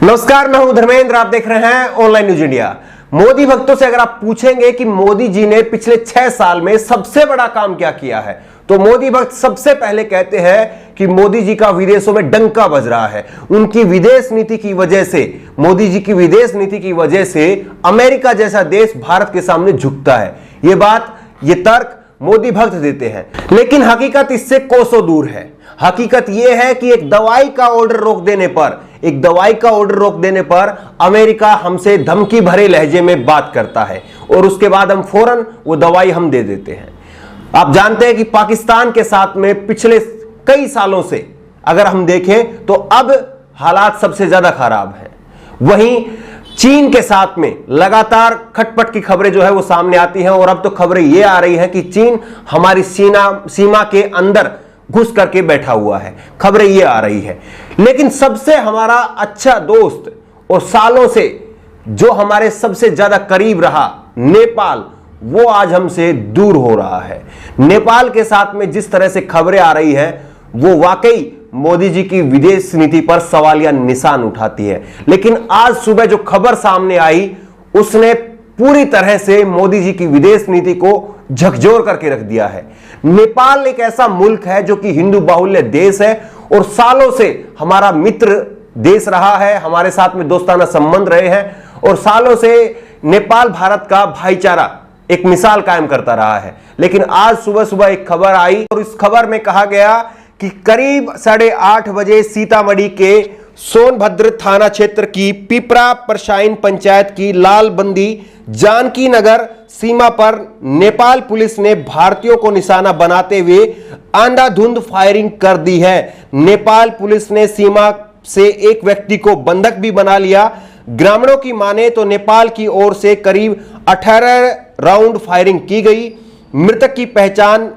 नमस्कार, मैं हूं धर्मेंद्र। आप देख रहे हैं ऑनलाइन न्यूज इंडिया। मोदी भक्तों से अगर आप पूछेंगे कि मोदी जी ने पिछले 6 साल में सबसे बड़ा काम क्या किया है, तो मोदी भक्त सबसे पहले कहते हैं कि मोदी जी का विदेशों में डंका बज रहा है। उनकी विदेश नीति की वजह से, मोदी जी की विदेश नीति की वजह से अमेरिका जैसा देश भारत के सामने झुकता है। ये तर्क मोदी भक्त देते हैं, लेकिन हकीकत इससे कोसों दूर है। हकीकत यह है कि एक दवाई का ऑर्डर रोक देने पर अमेरिका हमसे धमकी भरे लहजे में बात करता है और उसके बाद हम फौरन वो दवाई हम दे देते हैं। आप जानते हैं कि पाकिस्तान के साथ में पिछले कई सालों से अगर हम देखें तो अब हालात सबसे ज्यादा खराब है। वहीं चीन के साथ में लगातार खटपट की खबरें जो है वो सामने आती हैं और अब तो खबरें ये आ रही हैं कि चीन हमारी सीमा के अंदर घुस करके बैठा हुआ है। खबरें ये आ रही है, लेकिन सबसे हमारा अच्छा दोस्त और सालों से जो हमारे सबसे ज्यादा करीब रहा नेपाल, वो आज हमसे दूर हो रहा है। नेपाल के साथ में जिस तरह से खबरें आ रही है वो वाकई मोदी जी की विदेश नीति पर सवालिया निशान उठाती है। लेकिन आज सुबह जो खबर सामने आई उसने पूरी तरह से मोदी जी की विदेश नीति को झकझोर करके रख दिया है। नेपाल एक ऐसा मुल्क है जो कि हिंदू बाहुल्य देश है और सालों से हमारा मित्र देश रहा है, हमारे साथ में दोस्ताना संबंध रहे हैं और सालों से नेपाल भारत का भाईचारा एक मिसाल कायम करता रहा है। लेकिन आज सुबह सुबह एक खबर आई और इस खबर में कहा गया कि करीब 8:30 बजे सीतामढ़ी के सोनभद्र थाना क्षेत्र की पिपरा परसाइन पंचायत की लालबंदी जानकी नगर सीमा पर नेपाल पुलिस ने भारतीयों को निशाना बनाते हुए अंधाधुंध फायरिंग कर दी है। नेपाल पुलिस ने सीमा से एक व्यक्ति को बंधक भी बना लिया। ग्रामीणों की माने तो नेपाल की ओर से करीब 18 राउंड फायरिंग की गई। मृतक की पहचान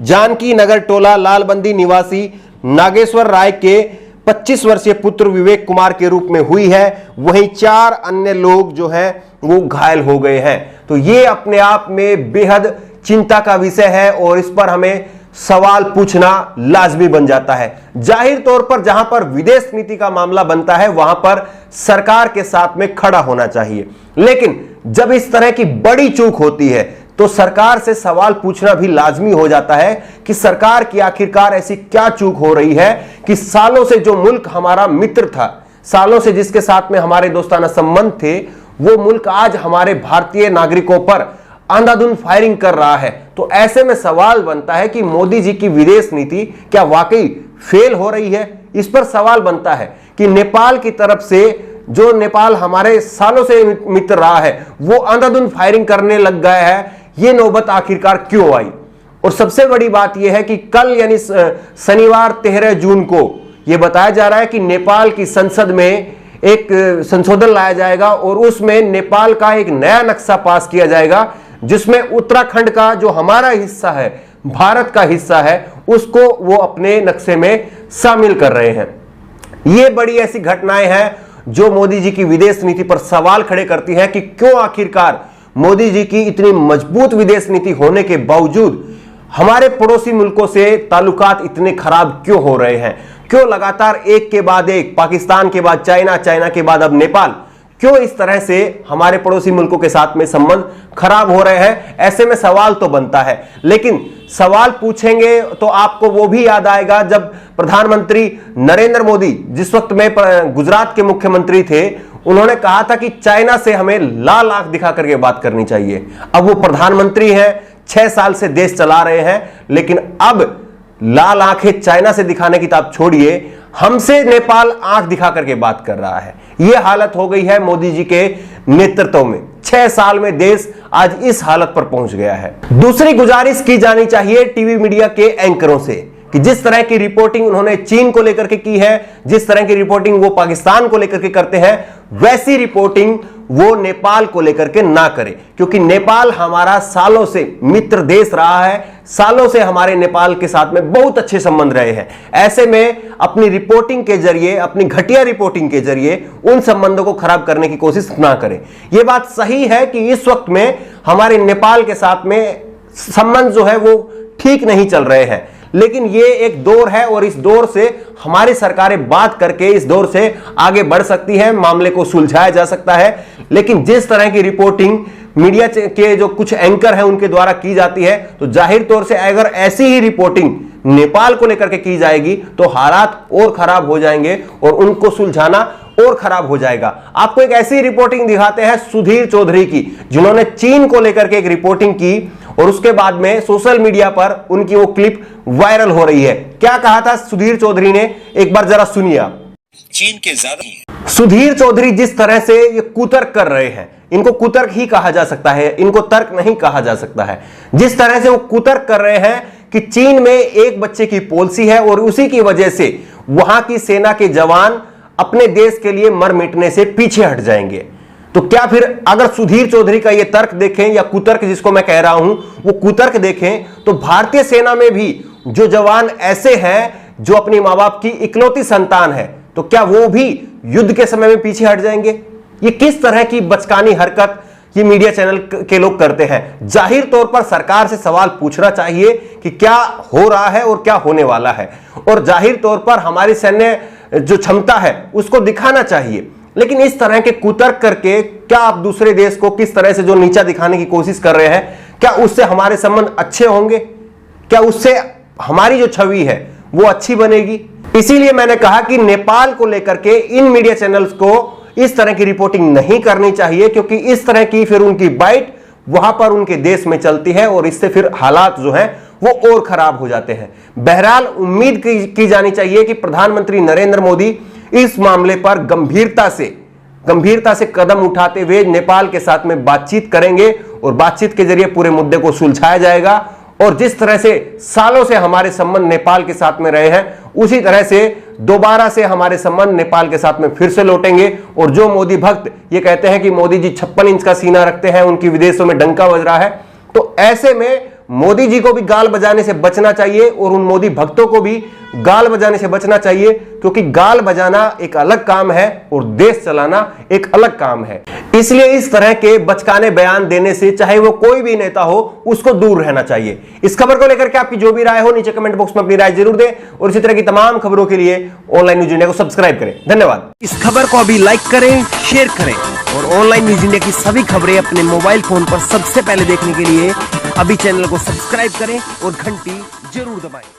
जानकी नगर टोला लालबंदी निवासी नागेश्वर राय के 25 वर्षीय पुत्र विवेक कुमार के रूप में हुई है। वहीं 4 अन्य लोग जो हैं वो घायल हो गए हैं। तो ये अपने आप में बेहद चिंता का विषय है और इस पर हमें सवाल पूछना लाजमी बन जाता है। जाहिर तौर पर जहां पर विदेश नीति का मामला बनता है वहां पर सरकार के साथ में खड़ा होना चाहिए, लेकिन जब इस तरह की बड़ी चूक होती है तो सरकार से सवाल पूछना भी लाजमी हो जाता है कि सरकार की आखिरकार ऐसी क्या चूक हो रही है कि सालों से जो मुल्क हमारा मित्र था, सालों से जिसके साथ में हमारे दोस्ताना संबंध थे, वो मुल्क आज हमारे भारतीय नागरिकों पर अंधाधुंध फायरिंग कर रहा है। तो ऐसे में सवाल बनता है कि मोदी जी की विदेश नीति क्या वाकई फेल हो रही है। इस पर सवाल बनता है कि नेपाल की तरफ से, जो नेपाल हमारे सालों से मित्र रहा है, वो अंधाधुंध फायरिंग करने लग गया है। ये नौबत आखिरकार क्यों आई? और सबसे बड़ी बात यह है कि कल यानी शनिवार 13 जून को यह बताया जा रहा है कि नेपाल की संसद में एक संशोधन लाया जाएगा और उसमें नेपाल का एक नया नक्शा पास किया जाएगा जिसमें उत्तराखंड का जो हमारा हिस्सा है, भारत का हिस्सा है, उसको वो अपने नक्शे में शामिल कर रहे हैं। ये बड़ी ऐसी घटनाएं हैं जो मोदी जी की विदेश नीति पर सवाल खड़े करती हैं कि क्यों आखिरकार मोदी जी की इतनी मजबूत विदेश नीति होने के बावजूद हमारे पड़ोसी मुल्कों से ताल्लुकात इतने खराब क्यों हो रहे हैं। क्यों लगातार एक के बाद एक, पाकिस्तान के बाद चाइना, चाइना के बाद अब नेपाल, क्यों इस तरह से हमारे पड़ोसी मुल्कों के साथ में संबंध खराब हो रहे हैं। ऐसे में सवाल तो बनता है, लेकिन सवाल पूछेंगे तो आपको वो भी याद आएगा जब प्रधानमंत्री नरेंद्र मोदी जिस वक्त में गुजरात के मुख्यमंत्री थे, उन्होंने कहा था कि चाइना से हमें लाल आंख दिखा करके बात करनी चाहिए। अब वो प्रधानमंत्री हैं, 6 साल से देश चला रहे हैं, लेकिन अब लाल आंखें चाइना से दिखाने की तो आप छोड़िए, हमसे नेपाल आंख दिखा करके बात कर रहा है। यह हालत हो गई है मोदी जी के नेतृत्व में। 6 साल में देश आज इस हालत पर पहुंच गया है। दूसरी गुजारिश की जानी चाहिए टीवी मीडिया के एंकरों से कि जिस तरह की रिपोर्टिंग उन्होंने चीन को लेकर के की है, जिस तरह की रिपोर्टिंग वो पाकिस्तान को लेकर के करते हैं, वैसी रिपोर्टिंग वो नेपाल को लेकर के ना करे, क्योंकि नेपाल हमारा सालों से मित्र देश रहा है। सालों से हमारे नेपाल के साथ में बहुत अच्छे संबंध रहे हैं। ऐसे में अपनी रिपोर्टिंग के जरिए, अपनी घटिया रिपोर्टिंग के जरिए उन संबंधों को खराब करने की कोशिश ना करें। यह बात सही है कि इस वक्त में हमारे नेपाल के साथ में संबंध जो है वो ठीक नहीं चल रहे हैं, लेकिन ये एक दौर है और इस दौर से हमारी सरकारें बात करके इस दौर से आगे बढ़ सकती है, मामले को सुलझाया जा सकता है। लेकिन जिस तरह की रिपोर्टिंग मीडिया के जो कुछ एंकर हैं उनके द्वारा की जाती है, तो जाहिर तौर से अगर ऐसी ही रिपोर्टिंग नेपाल को लेकर के की जाएगी तो हालात और खराब हो जाएंगे और उनको सुलझाना और खराब हो जाएगा। आपको एक ऐसी रिपोर्टिंग दिखाते हैं सुधीर चौधरी की, जिन्होंने चीन को लेकर के एक रिपोर्टिंग की और उसके बाद में सोशल मीडिया पर उनकी वो क्लिप वायरल हो रही है। क्या कहा था सुधीर चौधरी ने, एक बार जरा सुनिए आप। चीन के ज्यादा सुधीर चौधरी जिस तरह से ये कुतर्क कर रहे हैं, इनको कुतर्क ही कहा जा सकता है, इनको तर्क नहीं कहा जा सकता है। जिस तरह से वो कुतर्क कर रहे हैं कि चीन में एक बच्चे की पॉलिसी है और उसी की वजह से वहां की सेना के जवान अपने देश के लिए मर मिटने से पीछे हट जाएंगे, तो क्या फिर अगर सुधीर चौधरी का ये तर्क देखें या कुतर्क जिसको मैं कह रहा हूं वो कुतर्क देखें, तो भारतीय सेना में भी जो जवान ऐसे हैं जो अपनी मां बाप की इकलौती संतान है, तो क्या वो भी युद्ध के समय में पीछे हट जाएंगे? ये किस तरह की बचकानी हरकत ये मीडिया चैनल के लोग करते हैं। जाहिर तौर पर सरकार से सवाल पूछना चाहिए कि क्या हो रहा है और क्या होने वाला है, और जाहिर तौर पर हमारी सैन्य जो क्षमता है उसको दिखाना चाहिए। लेकिन इस तरह के कुतर्क करके क्या आप दूसरे देश को किस तरह से जो नीचा दिखाने की कोशिश कर रहे हैं, क्या उससे हमारे संबंध अच्छे होंगे? क्या उससे हमारी जो छवि है वो अच्छी बनेगी? इसीलिए मैंने कहा कि नेपाल को लेकर के इन मीडिया चैनल्स को इस तरह की रिपोर्टिंग नहीं करनी चाहिए, क्योंकि इस तरह की फिर उनकी बाइट वहां पर उनके देश में चलती है और इससे फिर हालात जो हैं वो और खराब हो जाते हैं। बहरहाल उम्मीद की जानी चाहिए कि प्रधानमंत्री नरेंद्र मोदी इस मामले पर गंभीरता से कदम उठाते हुए नेपाल के साथ में बातचीत करेंगे और बातचीत के जरिए पूरे मुद्दे को सुलझाया जाएगा। और जिस तरह से सालों से हमारे संबंध नेपाल के साथ में रहे हैं, उसी तरह से दोबारा से हमारे संबंध नेपाल के साथ में फिर से लौटेंगे। और जो मोदी भक्त ये कहते हैं कि मोदी जी 56 इंच का सीना रखते हैं, उनकी विदेशों में डंका बज रहा है, तो ऐसे में मोदी जी को भी गाल बजाने से बचना चाहिए और उन मोदी भक्तों को भी गाल बजाने से बचना चाहिए, क्योंकि गाल बजाना एक अलग काम है और देश चलाना एक अलग काम है। इसलिए इस तरह के बचकाने बयान देने से चाहे वो कोई भी नेता हो, उसको दूर रहना चाहिए। इस खबर को लेकर के आपकी जो भी राय हो नीचे कमेंट बॉक्स में अपनी राय जरूर दें और इसी तरह की तमाम खबरों के लिए ऑनलाइन न्यूज इंडिया को सब्सक्राइब करें। धन्यवाद। इस खबर को अभी लाइक करें, शेयर करें और ऑनलाइन न्यूज इंडिया की सभी खबरें अपने मोबाइल फोन पर सबसे पहले देखने के लिए अभी चैनल को सब्सक्राइब करें और घंटी जरूर दबाएं।